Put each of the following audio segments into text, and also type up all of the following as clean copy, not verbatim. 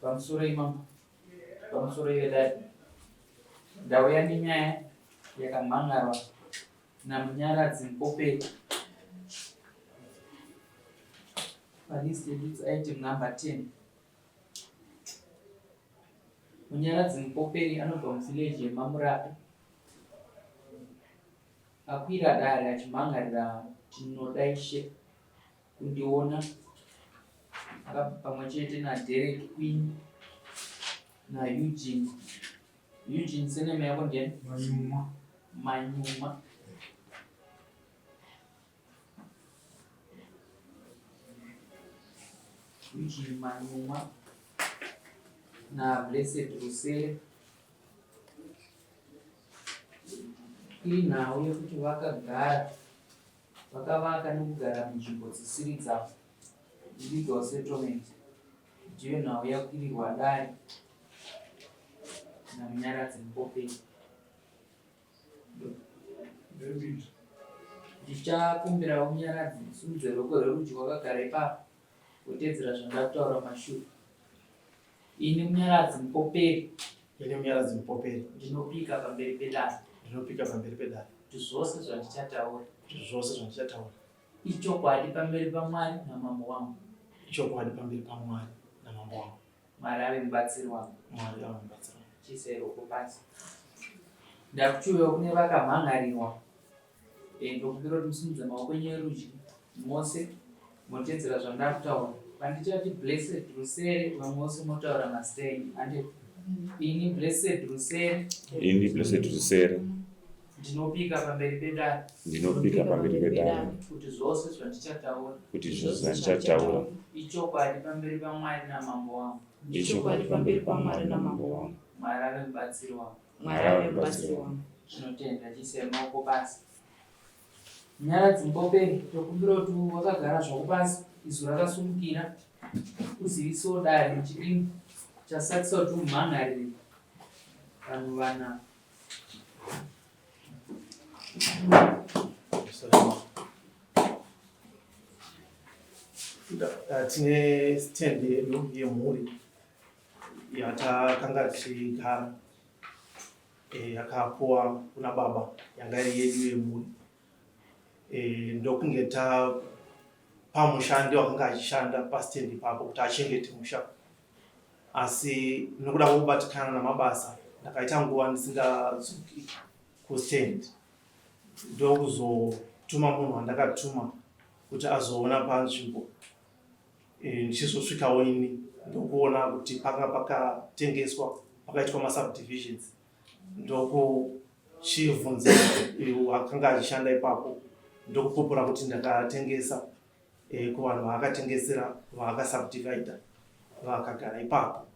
pamusoro imamo, pamusoro yedari. Ndauya nenyaya yakamhangarwa namunyaradzi Mupoperi. Listed item number 10. Munyaradzi Mupoperi anobva muvhileji yeMamurape. Akwira dare achimhangarira chinodaishe kundiona pamwe chete naDerek Queen naEugene. Eugene seneme yako ndiyani? Manyuma. Eugene Manyuma na Blessed Rusere. Iri nhau yekuti vakavaka nekugara munzvimbo dzisiri dzavo, illegal settlement. Ndiyo nhau yakwirirwa dare namunyaradzi Mupoperi. Ndichakumbirawo munyaradzi simudze ruoko rwerudyi wakagara ipapo kutedzera zvandakutaura mashure. Ini munyaradzi Mupoperi. Ini munyaradzi Mupoperi. Ndinopika pamberi pedare. Ndinopika pamberi pedare. Kuti zvose zvandichataura. Zvose zvandichataura. Ichokwadi pamberi paMwari namambo wangu. Ichokwadi pamberi paMwari namambo wangu. Mwari ave mubatsiri wangu. Mwari ave mubatsiri wangu. Chiise ruoko pasi. Ndakuchiuyawo kune vakamhangarirwa. Ndokumbira kuti musimudze maoko enyu erudyi mose motedzera zvandakutaura. Pandichati Blessed Rusere, vamwe vose motaura mazita enyu. Ini Blessed Rusere. Ini Blessed Rusere. Ndinopika pamberi pedare. Ndinopika pamberi pedare. Kuti zvose zvandichataura. Kuti zvose zvandichataura. Ichokwadi pamberi paMwari namambo wangu. Ichokwadi pamberi paMwari namambo wangu. Mwari ave mubatsiri wangu. Mwari ave mubatsiri wangu. Zvinotenda chiise maoko pasi. Munyaradzi Mupoperi, tokumbira kuti wakagara zvako pasi, izu rakasumukira, uzivisewo dare nechidini chasatisa kuti umhangarire vanhu vana. Tine stand yedu yemhuri yatakanga tichigara yakapuwa kuna baba yanga iri yedu yemhuri. Ndokunge pamushandi wakanga achishanda pastand ipapo kuti achengete musha. Asi nokuda kwokubatikana namabasa ndakaita nguva ndisingadzoki kustand. Ndokuzotuma munhu wandakatuma kuti azoona panzvimbo. Ndichizosvikawo ini ndokuona kuti pakanga pakatengeswa pakaitwa masubdivisions. Ndokuchibvunza wakanga achishanda ipapo ndokupupura kuti ndakatengesa kuvanhu vaakatengesera vaakasubdivida vakagara ipapo.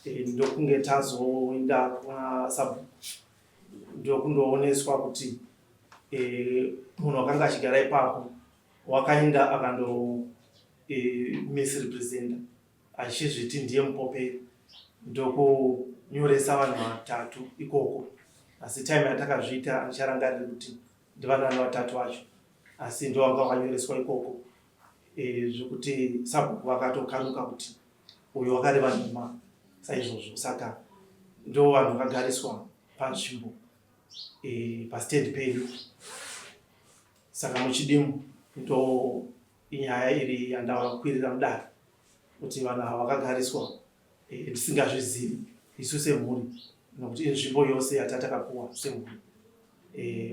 Ndokunge tazoenda ndokundooneswa kuti munhu wakanga achigara ipapo wakaenda akando misrepresenta achizviti ndiye Mupoperi. Ndokunyoresa vanhu vatatu ikoko. Asi time yatakazviita andicharangariri kuti ndivanani vatatu vacho, asi ndo vanga vakanyoreswa ikoko. Zvekuti sabhuku vakatokaruka kuti uyu wakareva nhema saizvozvo. Saka ndo vanhu vakagariswa panzvimbo pastand pedu. Saka muchidimu ndo inyaya iri yandavakwirira mudare kuti vanhu ava vakagariswa tisingazvizivi isu semhuri, nokuti inzvimbo yose yatatakapuwa semhuri.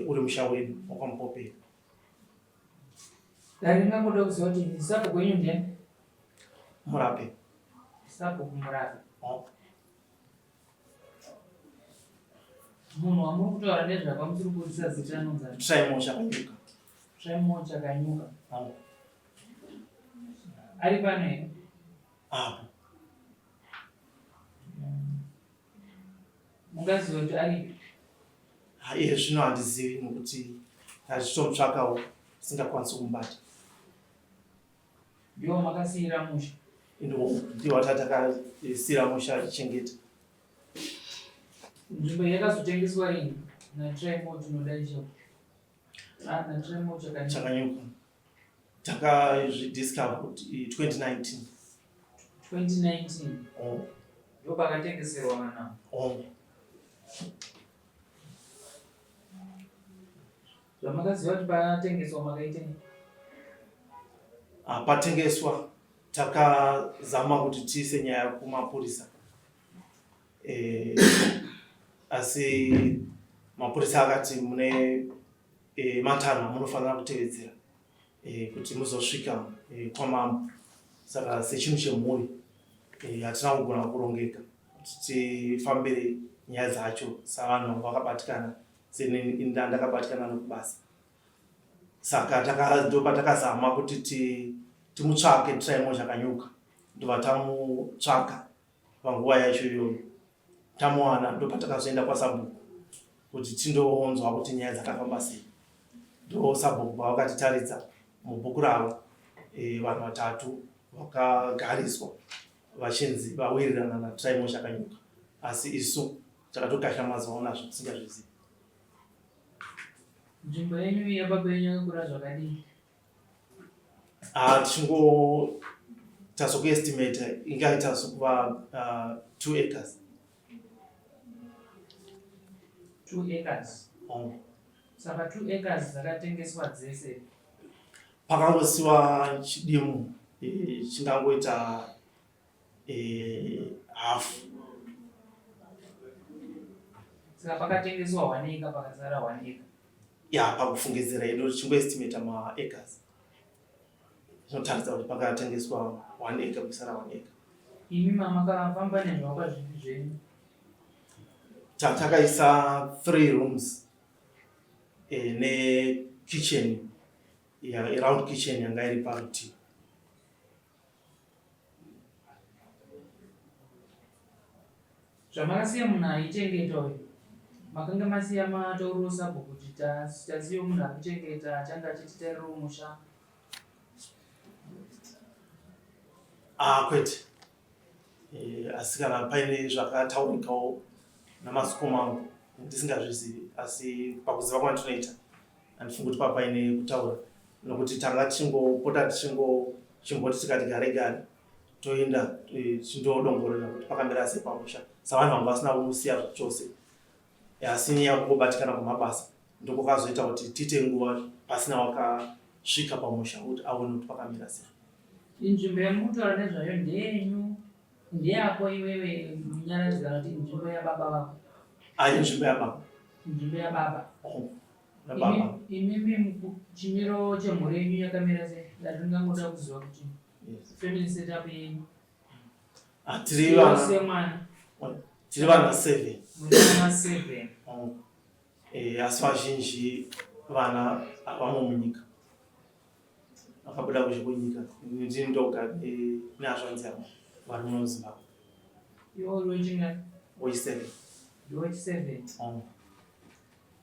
Uri musha wedu wakwaMupoperi. Dare ndingangoda kuziva kuti sabhuku kwenyu ndiani? Murape. Sabhuku Murape. Munhu wamuri kutaura nezvapamusoro kudzisa zita anonzi Traimo Chakanyuka. Traimo Chakanyuka. Ari pano here? Apo. Mungaziva kuti aripi? Iye zvino handizivi nokuti ndachitomutsvakawo singakwanisi kumubata. Ndiwo makasiyira musha? Ndiwo watatakasiyira musha achichengeta. Nzvimbo yakazotengeswa rini naTraimo tinodaisha? naTraimo Chakanyuka. Takazvidiscover kuti 2019. 2019 ndo pakatengeserwa mana. Zvamakaziva kuti patengeswa makaitenga? Patengeswa takazama kuti tiise nyaya kumapurisa, asi mapurisa akati mune matanho munofanira kutevedzera kuti muzosvika kwamambo. Saka sechinhu chemhuri hatina kugona kurongeka kuti tifambire nyaya dzacho savanhu vakabatikana ndakabatikana nokubasa. Saka ndo patakazama kuti timutsvake Tiraimo Zvakanyuka. Ndobva tamutsvaka panguva yacho iyoyo, tamuwana. Ndo patakazoenda kwaSabhuku kuti tindonzwa kuti nyaya dzakafamba sei. Ndo Sabhuku pavakatitaridza mubhuku ravo vanhu 3 vakagariswa vachinzi vawirirana naTiraimo Zvakanyuka, asi isu takatokashamadziwa nazvo tisingazvizivi. Nzvimbo yenyu yababa yenyu yakakura zvakadii? Tazokuestimata ingaita sokuva 2 acres. 2 acres. Saka 2 acres dzakatengeswa dzese. Pakangosiwa chidimu chingangoita half. Saka pakatengeswa 1 acre pakazara 1 acre. Pakufungidzira ido chingoestimata maacres. Zvinotaridza kuti pakatengeswa 1 acre kusara 1 acre. Imi makafamba nezvakwa zvipi zvenyu? Takaisa 3 rooms nekitchen, round kitchen yanga iri parutivi. Zvamakasiya munhu aichengeta uyu, makanga masiya matauriro Sabhuku kuti tasiyo munhu akuchengeta achanga achititarirawo musha? Kwete. Asi kana paine zvakataurikawo namazukoma angu ndisingazvizivi, asi pakuziva kwandinoita handifungi kuti paine kutaura, nokuti tanga tichingopota tichimboti tikati gare gare toenda tichindodongorera kuti pakamira sei pamusha, savanhu vanga vasina kumusiya zvachose. Asi nyaya kungobatikana kwamabasa ndokwakazoita kuti tiite nguva pasina wakasvika pamusha kuti aone kuti pakamira sei. Inzvimbo yamutaura nezvayo ndeyenyu? Ndeyako iwewe munyaradzira kuti inzvimbo yababa vako? Inzvimbo yababa. Inzvimbo yababa. Nababa. Imimi chimiro chemhuri yenyu yakamira sei? Ndatingangoda kuziva kuti family setup yenyu. Tiri vana 7. Muri vana 7. Asi vazhinji vana havamo munyika, vakabuda kuzvikunyika. Ndini ndoga nehanzvadzi yangu vari muno Zimbabwe. Iwo uri wechingani? We7. Ndiwe 7.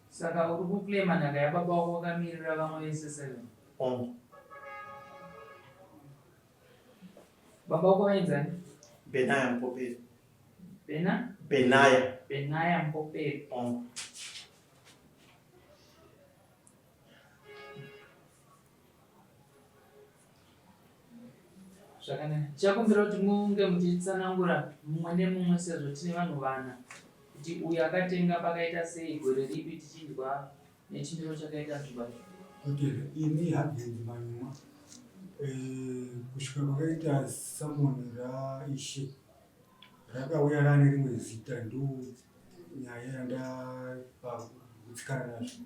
Saka uri kuklema nhaka yababa wako wakamirira vamwe vese 7. Baba wako vainzani? Benaya Mpoperi. Benaya Mpoperi. Zvakanaka. Chakumbira kuti munge muchitsanangura mumwe nemumwe sezvo tine vanhu 4 kuti uyu akatenga pakaita sei, gore ripi, tichidwa nechimiro chakaita nzvimbo. Ini Hagenzi Manyuma, kusvika kwakaita samoni raIshe rakauya rane rimwe zita, ndo nyaya yandagutsikana nazvo.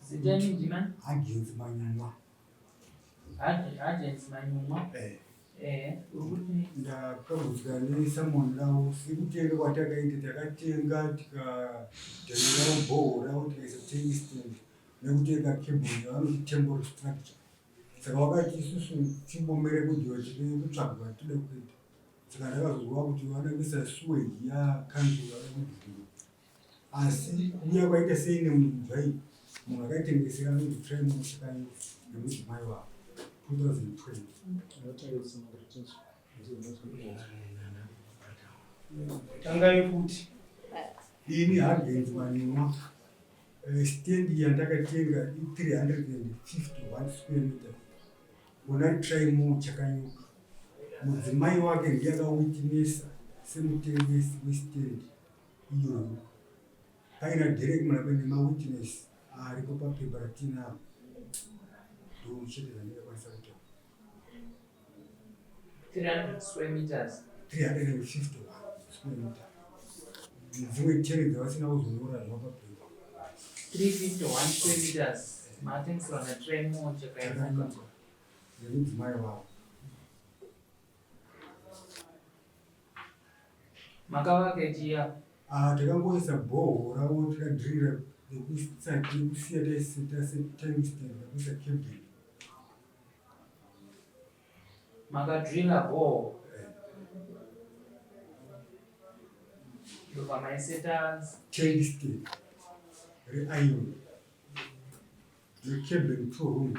Zita yenyu ndimani? Hagenzi Manyuma. Hagenzi Manyuma. Ndakagutsika nesamoni ravo sekutenga kwatakaita, takatenga tikadhanirawo bhohoro ravo tikaisa tank stand nekutenga kebhoni yavanoti temporal structure. Saka vakati isusu timbomere kudhiwa tine kutsvaga kwatinoda kuita. Saka ndakazozwa kuti vada kuisa sewage yakanzuru vada kudhiriwa. Asi kuuya kwaita sei nemunhubva iyi, munhu akaitengesera anonzi Tiraimo Zvakanyuka nemudzimai wavo 2020. Tangai kuti ini Hagenzi Manyuma, stendi yandakatenga i351 square meter kuna Tiraimo Zvakanyuka. mudzimai wake ndiye akawitnesa semutengesi westendi iyoyo. Paina direct mana kwenye mawitness aripo papepa ratinavo ndomuchete zvandingakwanisa kutaura. 300 square meters. 350 square meter. Dzimwe teni dzavasina kuzonyora zvavapapepa. 351 square meters. Matengesera na tray moja kaimuka. Mudzimai wavo. Makavaka chia. Takangoisa bhohoro tikadhirira nekusiya taiseta setungsten nekuisa cable. Makadrilla bore. Ndobva maiseta Tungsten reiron necable 2 rooms.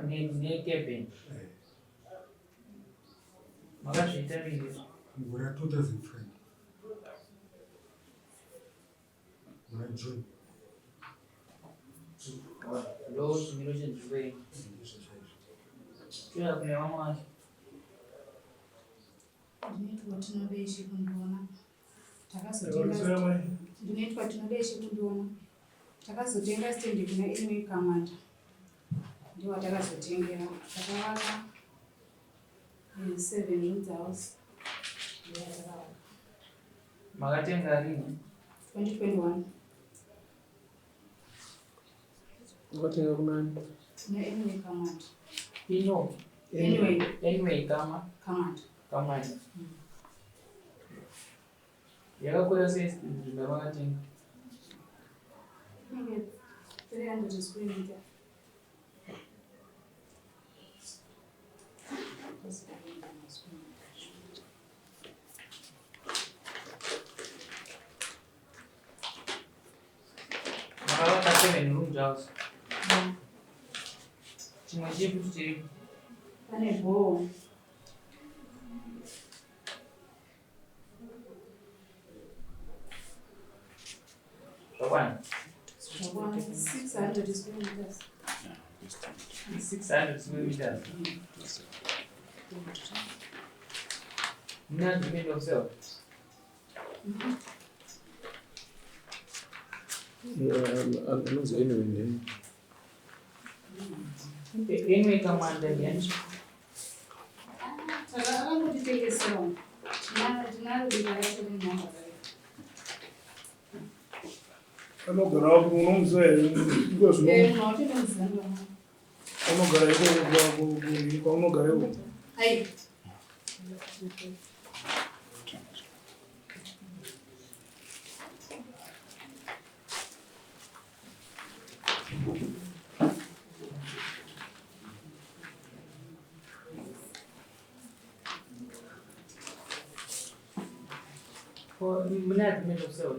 nekebheni. Makazviita ringi. Ngora 2000 franc. Muna June. Ndo chimiro chenzvimbo. Tuya kune vamwe vacho. Ndinoitwa tinodeshe kundiona. Ndinoitwa tinodeshe kundiona. Takazotenga stendi kuna imwe kamanda. Ndiwo takazotengera. Takavaka 7 rooms house. Makatenga rini? 2021. Ukatenga kunani? Kuna imwe kamanda. Ino. Anyway kama. Kamanda. Yakakwira sei nzvimbo yavakatenga? 300 square meter. Makavaka 7 rooms house. Chimwe chipi chiri? Pane bhoo. Zvakwana? 600 square meters. 600 square meters. Muna agreement of sale? Anonzi anyway ndeni. Anyway kamanda yani. Takangotitengesera. Tinaro diva racho renhamba. Anogara wapo unomzee kwezvino Notinoziva. anogara iko kwaunogara iko. Hai. Muna agreement of sale?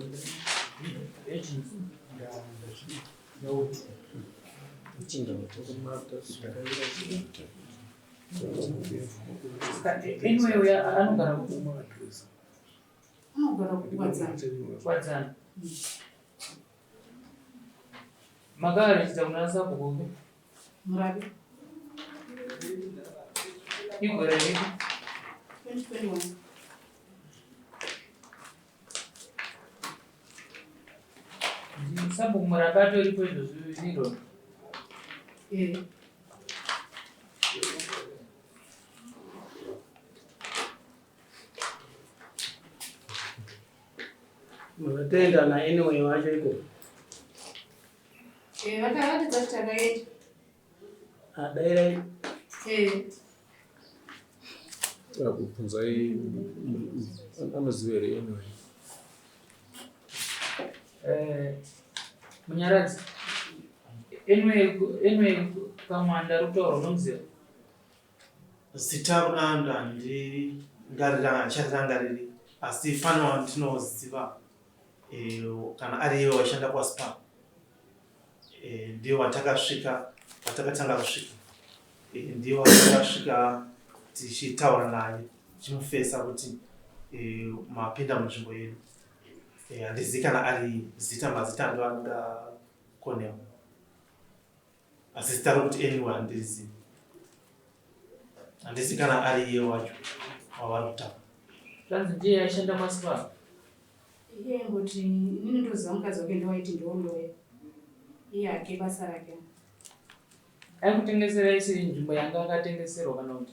Anyway, anogara kukwadzana. Makarechita kunasa kukuke? Murabi. Igore ripi? 2021. Sabhuku murabato iripo izvozvi zviniro. Munotenda na anyway wacho iko. Vakaratidza kuti takaenda. Adaira. Akubvunza anoziva here anyway. Munyaradzi. Anyway kamwanda rutauro unomuziva? Zita runanda ngarira charangariri asi fano ndinoziva kana ari iwe washanda kwa spa ndio watakatanga kusvika ndio watakasvika tichitaura naye chimufesa kuti mapinda munzvimbo yedu handizivi kana ari zita mazita ndo angakonewa asi zita rokuti anyone handizivi. handisi kana ari iye wacho wavari kutaura. Zvanzi ndiye aishanda kwaSipa. Iye ngoti inini ndoziva mukadzi wake ndowaiti ndondoya. Iye hake basa rake. Aikutengesera isiri nzvimbo yanga akatengeserwa kana kuti?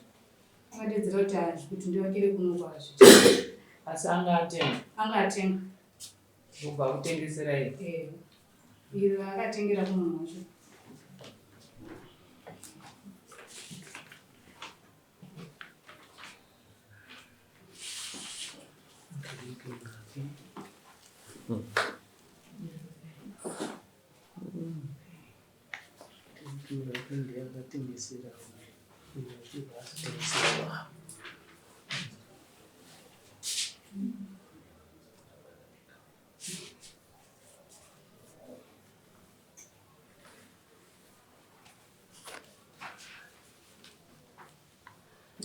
Akatedzera kuti hazvikuti ndivakire kuno kwazvo. Asi anga atenga. Anga atenga. Ndobva kutengesera iye. Iro akatengera kumunhu wacho.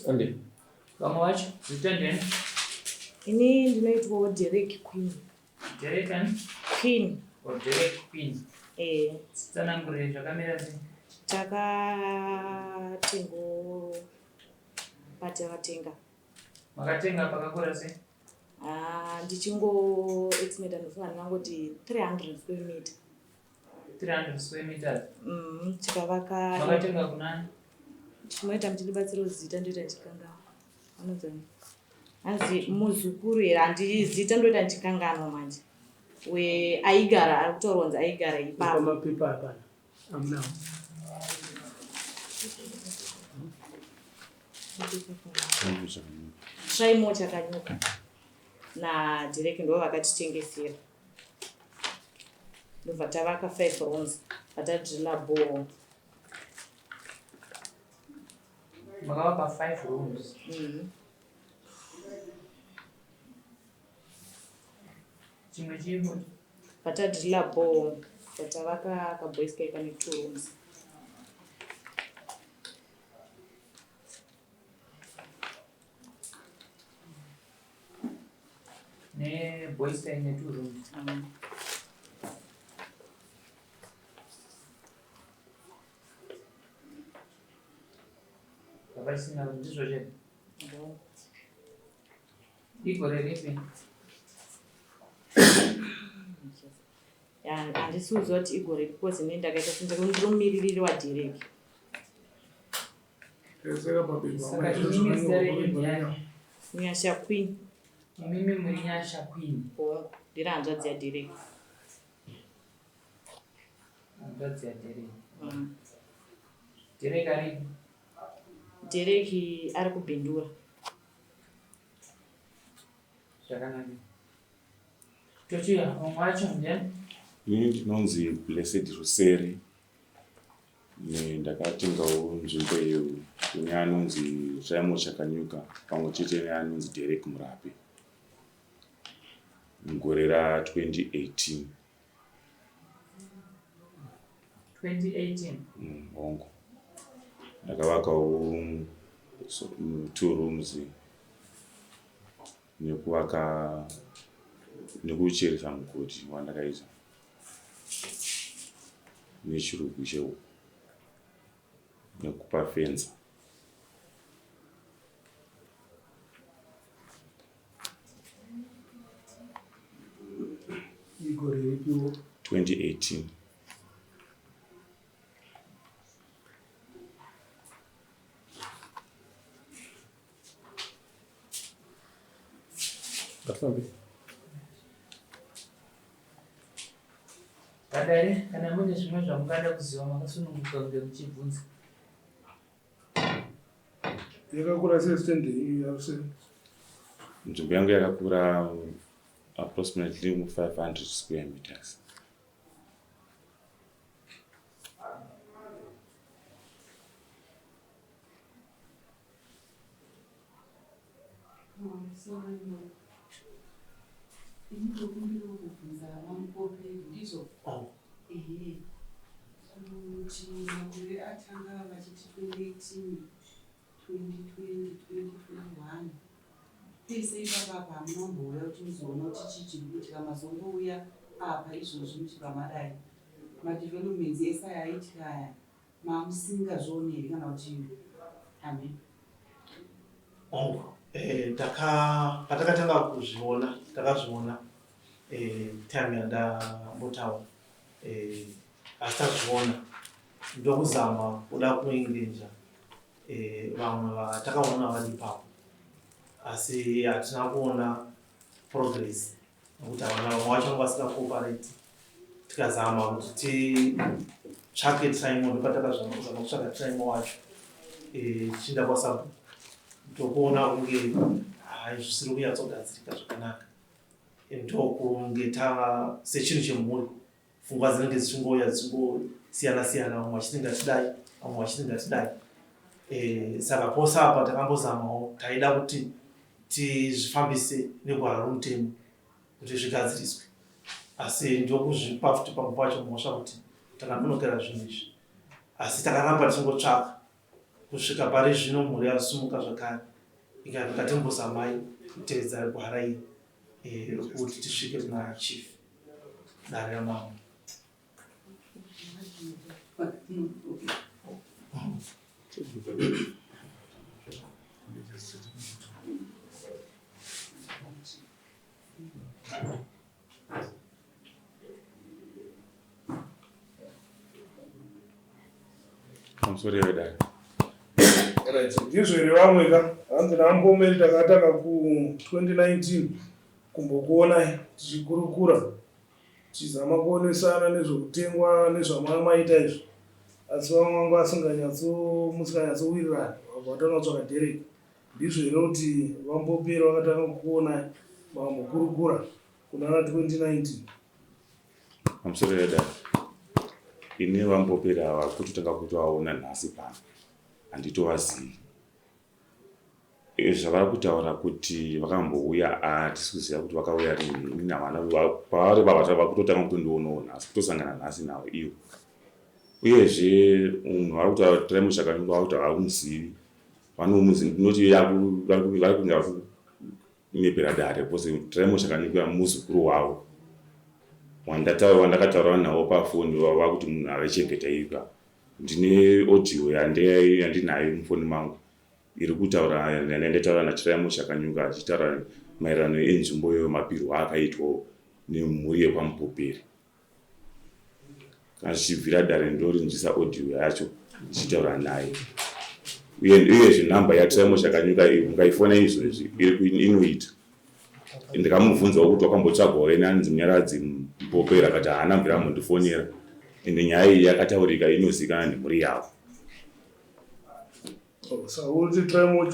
Ande. Vamwe vacho zita ndeni? Ini ndinoitwawo Derek Queen. Derek ani? Queen. Derek Queen. Tsanangurire zvakamira sei? Takatengo patakatenga. Makatenga pakakura sei? Ndichingo estimate ndinofunga ndingangoti 300 square meter. 300 square meters. Tikavaka. Makatenga kunani? Chinoita mutilibatsiro zita ndoita ndichikangana. Anozani. Anzi muzukuru here handizita ndoita ndichikangana manje. We aigara ari kutaura kunzi aigara ipapo. Mapepa hapana. Amuna. Traimo chakanyuka. Na Derek ndo vakatitengesera. Ndobva tavaka 5 rooms. Vatadrila bore. Makavaka 5 rooms. Chimwe chimwe. Vatadrila bore. Vatavaka kaboys kai kane 2 rooms. Ne boys kai ne 2 rooms. Kavasina ndizvo zve. Igore ripi? Handisi kuziva kuti igore because ini ndakaita sendinomumiririri waDerek. Saka inini zita renyu ndiani? Nyasha Queen. Imimi muri Nyasha Queen. Ndiri hanzvadzi yaDerek. Hanzvadzi yaDerek. Derek aripi? Derek ari kubhindura. Zvakanaka. Tochiya, vamwe vacho ndiani? Ini ndinonzi Blessed Ruseri. Ndakatengawo nzvimbo iyo kune anonzi Traimo Chakanyuka pamwe chete neanonzi Derek Murapi mugore ra2018. 2018? Hongo. Ndakavakawo 2 rooms nekuvaka nekucheresa mugodi wandakaita nechirugu chehuku nekupa fenza. Igore ripiwo 2018. Gatfambi. Kadare, kana mune zvimwe zvamungada kuziva makasununguka kunge muchibvunza. Yakakura sei stand iyi yaruse? Nzvimbo yangu yakakura approximately 500 square meters. Makore atanga vachiti 2018, 2020, 2021 pese ipapa pamunambouya kuti muzoona kuti chii chiri kuitika. Mazongouya apa izvozvi muchikamadai madevelopments ese aiitika aya mamusingazvioni here kana kuti amen? patakatanga kuzviona takazviona time yandambotaura asi tazviona ndokuzama kuda kuengeja vamwe vatakaona vari ipapo asi hatina kuona progress nekuti havana vamwe vacho vasina cooperate. Tikazama kuti titsvake traimo ndopatakazama kutsvaka traimo wacho tichinda kwasabu tokuona kunge zvisiri kunyatsogadzirika zvakanaka ndokunge sechinhu chemhuri pfungwa dzinenge dzichingoya dzichingosiyana-siyana, vamwe vachiti ngatidai vamwe vachiti ngatidai. Saka pose apa takambozamawo taida kuti tizvifambise negwara romutemo kuti zvigadziriswe asi ndokuzvipa futi pamwe pacho mhosva kuti takandonokera zvinhu izvi asi takaramba tichingotsvaka kusvika pari zvino mhuri yasumuka zvakare ikatimbozamai kutevedza gwara iri rokuti tisvike kuna chief dare ramambo. Ndizvo here vamwe ka hanzi naMbomeri takatanga ku2019 kumbokuona tichikurukura tichizama kuonesana nezvokutengwa nezvamaita izvo asi vamwe vangu musinganyatsowirirana vatanga kutsvaka Derek. Ndizvo here kuti vaMbomeri vakatanga kuona mambokurukura kunana 2019. Amsoreda ine vaMbomeri ava kuti tanga kutovaona nhasi pano handitovazivi. Zvavari kutaura kuti vakambouya hatisi kuziva kuti vakauya rini navana pavari vava kutotanga kutondionawo nhasi kutosangana nhasi navo ivo. Uyezve munhu vari kutaura kuti Traimo Shakanyuka vari kuti havumuzivi ndinoti vari kunge vakunepera dare pose Traimo Shakanyuka muzukuru wavo wandakataura navo pafoni vava kuti munhu avachengeta ipa. Ndine audio yandinayo mufoni mangu iri kutaura yandaitaura naTraimo Shakanyuka achitaura maererano enzvimbo yemapirwo akaitwa nemhuri yekwaMupoperi. Kana zvichibvira dare ndorinzwisa audio yacho ndichitaura naye. Uyezve nhamba yaTraimo Shakanyuka ungaifona izvozvi inoita. Ndikamubvunzawo kuti wakambotsvagwawo anzi Munyaradzi Mupoperi akati haana mvira mundifonera ende nyaya iyi yakataurika inozivikanwa nemhuri yavo. Saka uti Traimo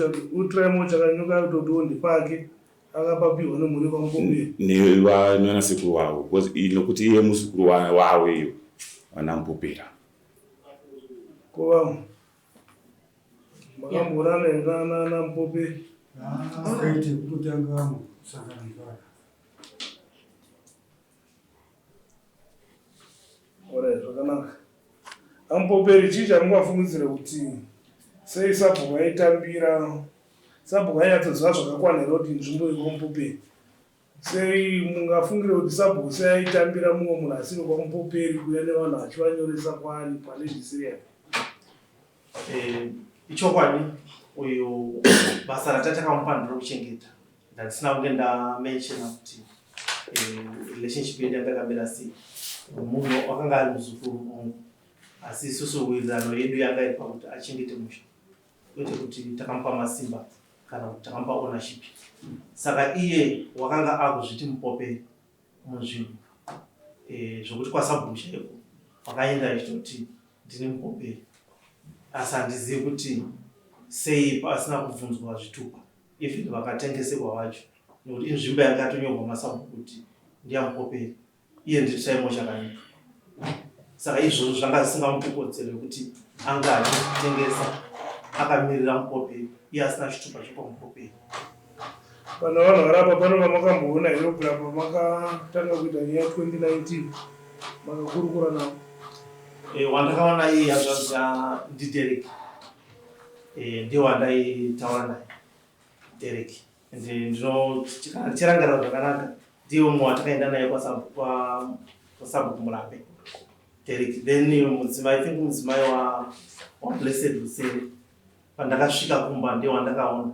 Shakanyuka kutoti pake akapapirwa nemhuri kwaMupoperi nevanasekuru wavo nokuti iye muzukuru wavo iyo vana Mupoperi. Ko makamboonana naMupoperi akaite kutotanga kusangana. Zvakanaka. Mupoperi chii chamungafungidzira kuti sei sabhuku aitambira sabhuku ainyatsoziva zvakakwana here kuti nzvimbo yekwaMupoperi sei mungafungira kuti sabhuku sei aitambira mumwe munhu asiri kwaMupoperi kuya nevanhu achivanyoresa kwaari palezhisiriya. Ichokwadi uyo basa ratatakamupa ndinokuchengeta ndandisina kunge ndamenshena kuti relationship yedu yakakamira sei. Munhu wakanga ari muzukuru wangu asi isusu wirirano yedu yanga iri pakuti achengete musha kwete kuti takamupa masimba kana kuti takamupa ownership. Saka iye wakanga akuzviti Mupoperi munzvimbo zvokuti kwasabhuku chaiko wakaenda achitoti ndini Mupoperi asi handizivi kuti sei pasina kubvunzwa zvitupa even vakatengeserwa vacho nekuti inzvimbo yakatonyorwa masabhuku kuti ndiyaMupoperi iye ndiri Traimo Shakanyuka. Saka izvozvo zvanga zvisingamukodzere kuti anga achitengesa akamirira Mupoperi iye asina chitupa chekwaMupoperi. Pana vanhu varapa panova makamboona here kurapa makatanga kuita nyaya 2019 makakurukura navo. Wandakaona iye yazvanzi ndiDerek ndiye wandaitaura naye Derek ende tirangarira zvakanaka ndiye umwe watakaenda naye kwasabhuku Murape Derek. Then mudzimai I think mudzimai wa Blessed Rusere pandakasvika kumba ndiye wandakaona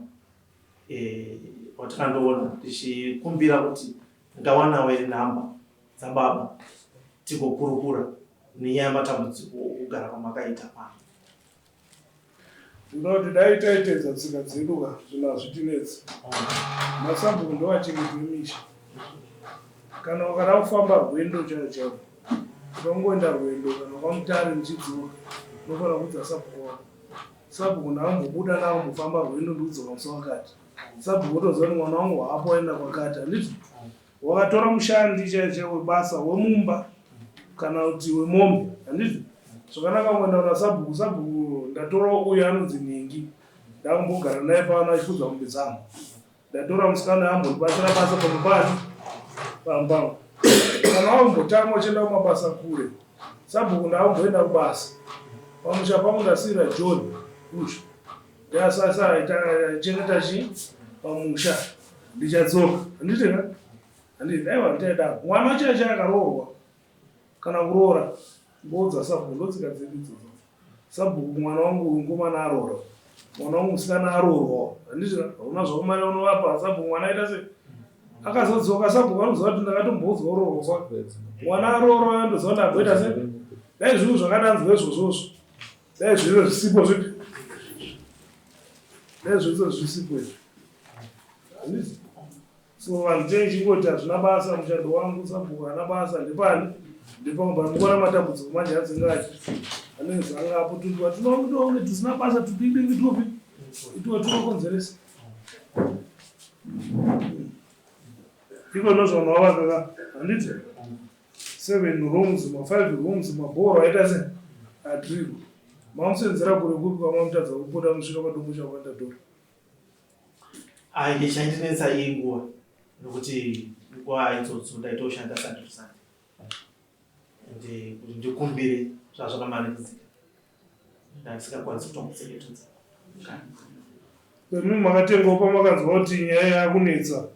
watakandoona tichikumbira kuti ngawanawo iri namba dzababa tigokurukura nenyaya yematambudziko okugara kwamakaita pano. Ndinoti dai taitedza tsika dzedu ka zvinhu hazvitinetsi. Masabhuku ndowachengetwemisha. Kana wakada kufamba rwendo chaiwo unongoenda rwendo kana kwamutare muchidzoka unofanira kudza sabhuku wako. Sabhuku ndaambobuda naambofamba rwendo ndikudzoka musi wakati. Sabhuku otoziva kuti mwana wangu haapo waenda kwakati. Handiti wakatora mushandi chaiwo webasa wemumba kana kuti wemombe. Handiti zvakanaka kuenda kuna sabhuku. Sabhuku ndatora uyo anonzi Nhengi ndakumbogara naye pano achifudza mombe dzangu. Ndatora musikana ambotibatsira basa pamubati pambangu. Kana wambotama uchienda kumabasa kure sabhuku ndaamboenda kubasa pamusha pangu ndasiyira John usho ndasasa aichengeta chi pamusha ndichadzoka. Handiti ka handiti aiwa nditaida mwana wacho akaroorwa kana kuroora mbodza sabhuku ndotsika dzedu idzodzo. Sabhuku mwana wangu ngomana aroora mwana wangu musikana aroorwa. Handiti hauna zvakumanya unovapa sabhuku mwana aita sei akazodzoka sabhuku anoziva kuti ndakatombodzwa uroorwa kwake mwana aroora andoziva kuti agoita sei. Dai zvinhu zvakadanzwa izvozvozvo dai zvive zvisipo zvipi dai zvive zvisipo izvi. Handiti so vanhu tichingoti hazvina basa mushando wangu sabhuku hana basa ndepani ndepangubva matambudziko manje adzingachi anenge zvangapo tutiwa tinoonge tisina basa tudingi tupi itiwa tinokonzeresa iko nozvana wavakaka. Handiti 7 rooms 5 rooms mabhoro aita se adrigo mamusenzera kure kuri kwamamutadza kupota musvika padombo chakwanda dora. Chaindinetsa iyi nguva nokuti nguva idzodzo ndaitoshanda Sunday to Sunday ende kuti ndikumbire zvazvakamanikidzika ndandisingakwanisi kutombochengetedza. Pemimi makatengawo pamakanzwa kuti nyaya yakunetsa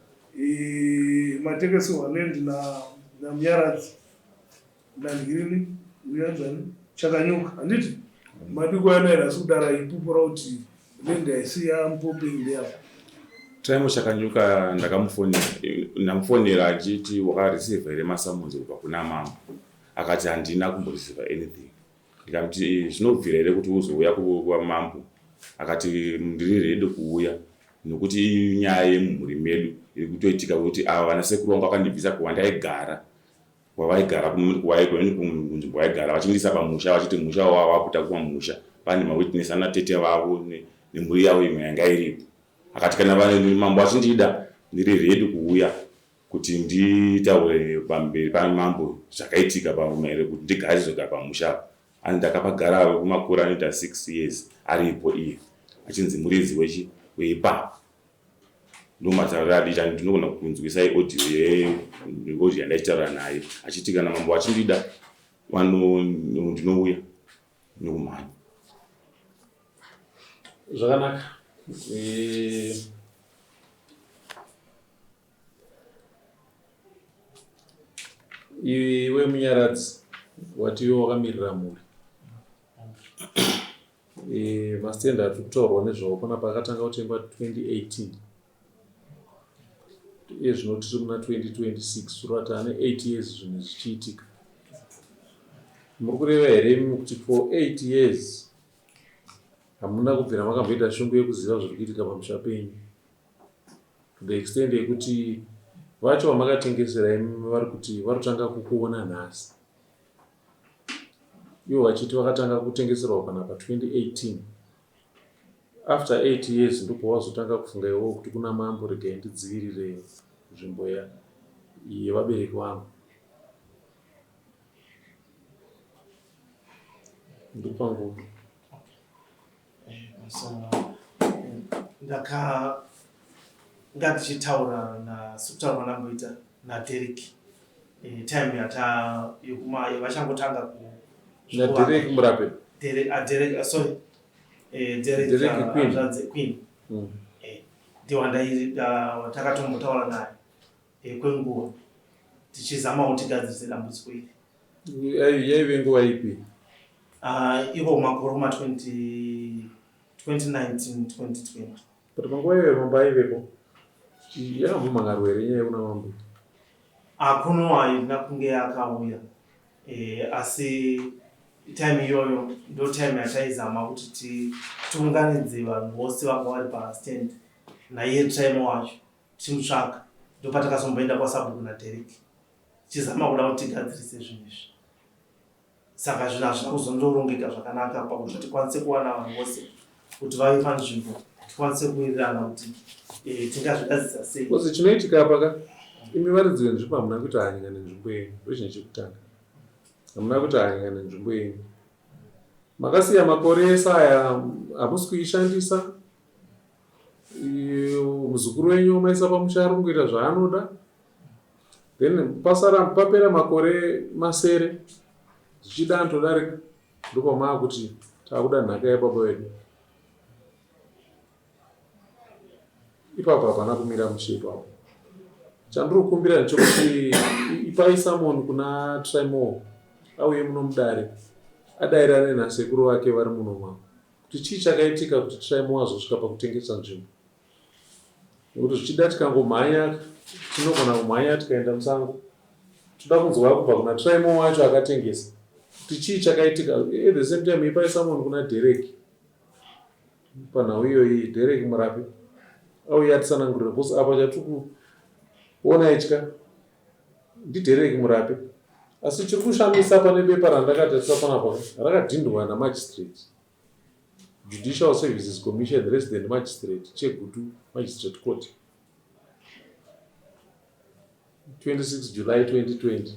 matekesi 100 namunyaradzi nangirini uyanzani chakanyuka. Handiti madiko yanaira asi kudara ipupura kuti rende aisiya mupopeni ndeapo. Time chakanyuka ndamufonera achiti wakareceiva here masamunzo kubva kuna mama. Akati handina kumboreceiva anything. Ndikamati zvinobvira here kuti uzouya kwamambo. Akati ndiri ready kuuya nokuti inyaya yemumhuri medu iri kutoitika kuti ava vanasekuru vangu vakandibvisa kwandaigara kwavaigara kunzvimbo vaigara vachindisa pamusha vachiti musha wavo wakuta kuva musha pane mawitness ana tete vavo nemhuri yavo imwe yanga iripo. Akati kana mambo achindida ndiri ready kuuya kuti nditaure pamberi pamambo zvakaitika pamere kuti ndigare zvogara pamusha. Ndakapagara kumakore anoita 6 years aripo iye achinzi muridzi weipa. Ndomataura adita ndinogona kunzwisai audio yandaitaura naye achiti kana mambo achindida ndinouya nokumhanya. Zvakanaka. Iwe Munyaradzi watiwo wakamirira mhuri. Masitenda atikutaurwa nezvawo panapa akatanga kutengwa 2018. Zvino tiri muna 2026 surati ane 8 years zvinhu zvichiitika. Muri kureva here kuti for 8 years hamuna kubvira makamboita shungu yekuziva zviri kuitika pamusha penyu, to the extent yekuti vacho vamakatengesera imi vari kuti varikutanga kukuona nhasi. Ivo vachiti vakatanga kutengeserwa panapa 2018. After 8 years ndipo wazotanga kufunga iwo kuti kuna mambo regai ndidzivirire nzvimbo yevabereki vangu. Ndopangu ngatichitaura nasukutaura vanamboita naDerek time yavachangotanga naDerek murape Derek sorry Derek Queen ndiwo watakatombotaura naye kwenguva tichizama kuti tigadzirise dambudziko iri. Yaive nguva ipi? Ivo makore ma 2019-2020. kuti panguva iyoyo mambo aivepo yakambomhangarwa here nyaya yekuna mambo? Akuno haina kunge akauya, asi time iyoyo ndo time yataizama kuti tiunganidze vanhu vose vanga vari pastand naiye time wacho timutsvaka. Ndo patakazomboenda kwaSabhuku naDerek tichizama kuda kuti tigadzirise zvinhu izvi. Saka zvinhu hazvina kuzondorongeka zvakanaka pakuti tikwanise kuwana vanhu vose kuti vave panzvimbo tikwanise kuwirirana kuti tingazvigadzisa sei. Kozi chinoitika paka imi varidzi venzvimbo hamuna kuti hanyika nenzvimbo yenyu. Ndochinhu chekutanga, hamuna kuti hanyika nenzvimbo yenyu. Makasiya makore ese aya hamusi kuishandisa. Muzukuru wenyu maisa pamusha ari kungoita zvaanoda. Then papera makore masere zvichida anotodarika, ndopamaa kuti taakuda nhaka yababa vedu. Ipapo hapana kumira mushe ipapo. Chandiri kukumbira ndechokuti ipai Samoni kuna Trimore auye muno mudare adairirane nasekuru vake vari muno mavo kuti chii chakaitika kuti Trimore azosvika pakutengesa nzvimbo. Nekuti zvichida tikangomhanya tinogona kumhanya tikaenda musango. Toda kunzwa kubva kuna Trimore wacho akatengesa kuti chii chakaitika. At the same time ipai Samoni kuna Derek panhau iyoyi. Derek Murapi auye atisanangurire bhosi apa chatiri kuona itya ndiDerek Murapi. Asi chiri kushamisa pane bepa randakatarisa panapa rakadhindwa namagistrate, Judicial Services Commission Resident Magistrate, Chegutu Magistrate Court, 26 July 2020.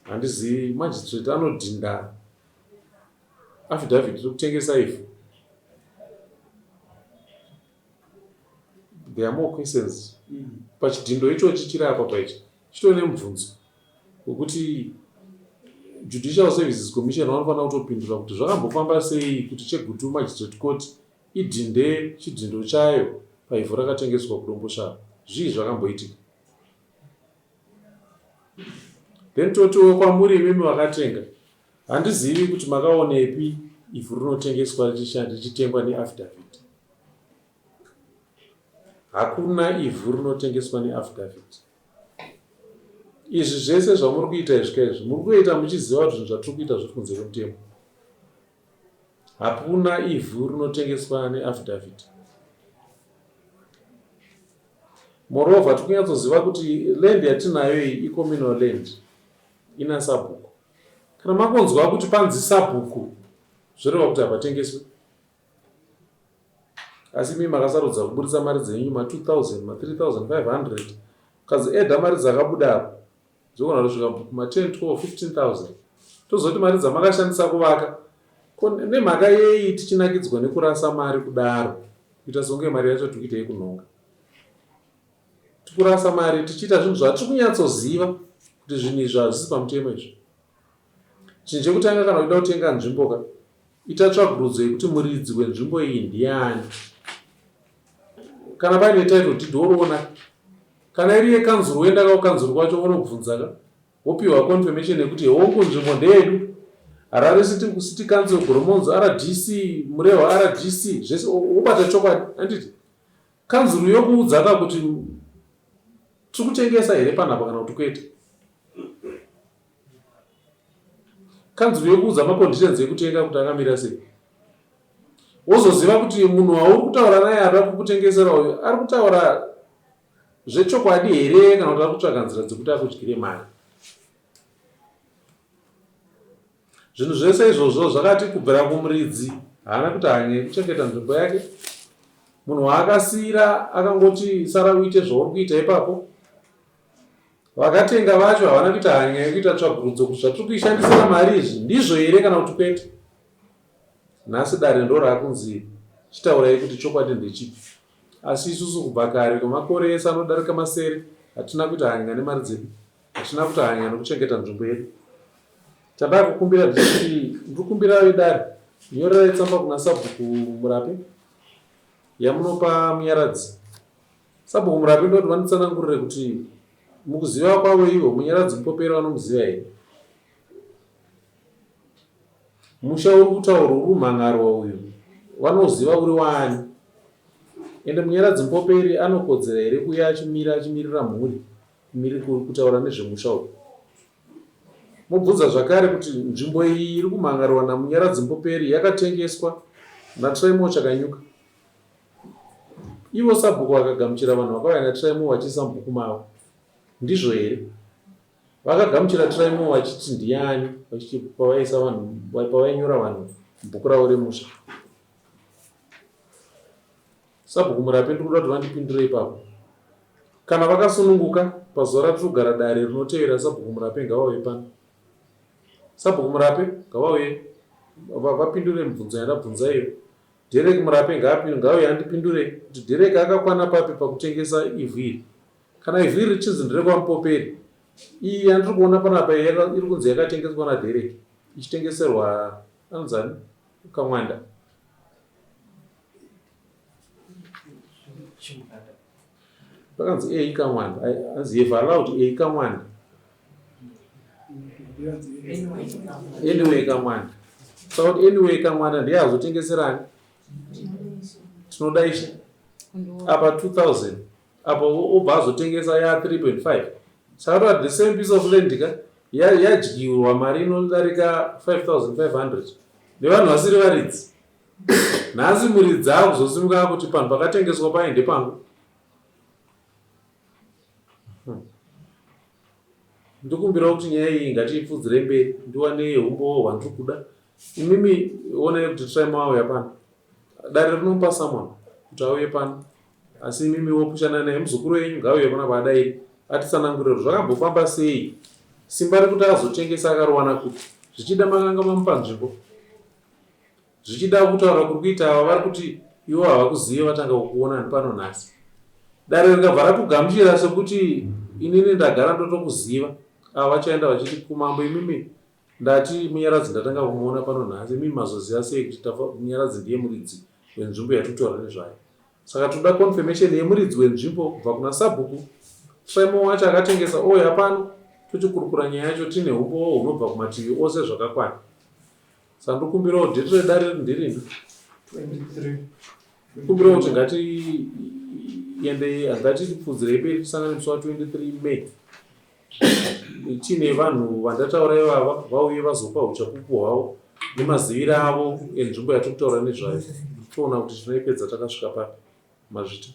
Handizivi magistrate anodhinda affidavit rokutengesa ivhu. There are more questions. Pachidhindo ichochi chiri apa paichi chitone mubvunzo wekuti Judicial Services Commission vanofanira kutopindura kuti zvakambofamba sei kuti Chegutu Magistrate Court idhinde chidhindo chayo paivhu rakatengeswa kuDombosvara. Zvii zvakamboitika? Then totiwo kwamuri imimi vakatenga, handizivi kuti makaonepi ivhu rinotengeswa richitengwa neaffidavit. Hakuna ivhu rinotengeswa neaffidavit. Izvi zvese zvamuri kuita izvika izvi muri kuita muchiziva kuti zvinhu zvatiri kuita zviri kunze kwemutemo. Hakuna ivhu rinotengeswa neaffidavit. Moreover, tiri kunyatsoziva kuti land yatinayo iyi icommunal land ina Sabhuku. Kana makonzwa kuti panzi Sabhuku zvoreva kuti hapatengeswe. Asi mimi makasarudza kuburitsa mari dzenyu ma2000 ma3500 kazi edha mari dzakabuda apo dzogona kusvika kuma10 12 15000. Tozoti mari dzamakashandisa kuvaka nemhaka yei tichinakidzwa nekurasa mari kudaro kuita songe mari yacho tikuitei kunhonga. Tikurasa mari tichiita zvinhu zvatiri kunyatsoziva kuti zvinhu izvi hazvisi pamutemo izvi. Chinhu chekutanga, kana uchida kutenga nzvimbo ka ita tsvagurudzo yekuti muridzi wenzvimbo iyi ndiani. Kana paine title deed woroona, kana iri yekanzuru woenda kukanzuru kwacho wonobvunza ka wopiwa confirmation yekuti hongu nzvimbo ndeyedu. Harare City Council, Goromonzo RDC, Murewa RDC, zvese wobata chokwadi. Handiti kanzuru yokuudza ka kuti tiri kutengesa here panapa kana kuti kwete. Kanzuru yokuudza maconditions ekutenga kuti akamira sei. Wozoziva kuti munhu wauri kutaura naye ari kukutengesera uyu ari kutaura zvechokwadi here kana kuti ari kutsvaga nzira dzekuti akudyire mari. Zvinhu zvese izvozvo zvakati kubvira kumuridzi haana kuti hanye kuchengeta nzvimbo yake. Munhu waakasiyira akangoti sara uite zvauri kuita ipapo. Vakatenga vacho havana kuita hanya yekuita tsvagurudzo kuti zvatiri kuishandisira mari izvi ndizvo here kana kuti kwete. Nhasi dare ndo raakunzi chitaurai kuti chokwadi ndechipi. Asi isusu kubva kare kwemakore ese anodarika masere hatina kuita hanya nemari dzedu, hatina kuita hanya nekuchengeta nzvimbo yedu. Tada kukumbira ndechiti ndikukumbira vedare nyorerai tsamba kuna Sabhuku Murapi yamunopa munyaradzi. Sabhuku Murapi ndoti vanditsanangurire kuti mukuziva kwavo ivo munyaradzi Mupopera vanomuziva here. Musha uri kutaura uri umhangarwa uyu vanoziva uri wani, ende munyaradzi Mboperi anokodzera here kuya achimirira mhuri kutaura nezvemusha uyu. Mobvunza zvakare kuti nzvimbo iyi iri kumhangarwa namunyaradzi Mboperi yakatengeswa naTraimo Chakanyuka. Ivo sabhuku vakagamuchira vanhu vakauya naTraimo vachiisa mubhuku mavo, ndizvo here? Vakagamuchira Traimo vachiti ndiani pavaisa vanhu pavainyora vanhu mubhuku ravo remusha. Sabhuku Murape ndiri kuda kuti vandipindure ipapo. Kana vakasununguka pazuva ratiri kugara dare rinotevera, Sabhuku Murape ngavauye pano. Sabhuku Murape ngavauye vapindure mibvunzo yandabvunza iyo. Derek Murape ngauye andipindure kuti Derek akakwana papi pakutengesa ivhu iri. Kana ivhu iri richinzi nderekwaMupoperi, iyi yandiri kuona panapa iri kunzi yakatengeswa naDerek ichitengeserwa anzani Kamwanda. Vakanzi ei Kamwanda, anzi if allowed ei Kamwanda. Anyway Kamwanda. Saka kuti anyway Kamwanda ndiye azotengeserani. Tinodaisha apa 2000 apo obva azotengesa ya 3.5. Saka kuti the same piece of land ka yadyiwa mari inodarika 5,500 nevanhu vasiri varidzi. Nhasi muridzi akuzosimuka kuti panhu pakatengeswa paende pangu. Ndikumbira kuti nyaya iyi ngatiipfudzire mberi, ndiwane umbo hwandiri kuda. Imimi onai kuti Traimo auya pano, dare rinomupa Samuel kuti auye pano, asi imimi wopushana naye muzukuru wenyu ngauye pana padairi atisanangurire zvakambofamba sei, simba rekuti azotengesa akarowana kuti zvichida makanga mamupa nzvimbo, zvichida kutaura kuri kuita ava vari kuti ivo havakuziva vatanga kukuona pano nhasi. Dare rikabva ratugamuchira sekuti inini ndagara ndotokuziva, ava vachaenda vachiti kumambo imimi ndati Munyaradzi ndatanga kumuona pano nhasi, imimi mazoziva sei kuti Munyaradzi ndiye muridzi wenzvimbo yatutaura nezvayo. Saka toda confirmation yemuridzi wenzvimbo kubva kuna Sabhuku. Traimo wacho akatengesa ouya pano tochikurukura nyaya yacho tine umbo hunobva kumativi ose zvakakwana. Saka ndikumbirawo dheti redare ndirindi 23. Ndikumbirawo kuti ngatipfudzirei mberi tisangane musi wa23 May. Tine vanhu vandataura ivava vauye vazopa uchapupu hwavo nemaziviro avo enzvimbo yatiri kutaura nezvayo. Toona kuti tinoipedza takasvika papi mazvita.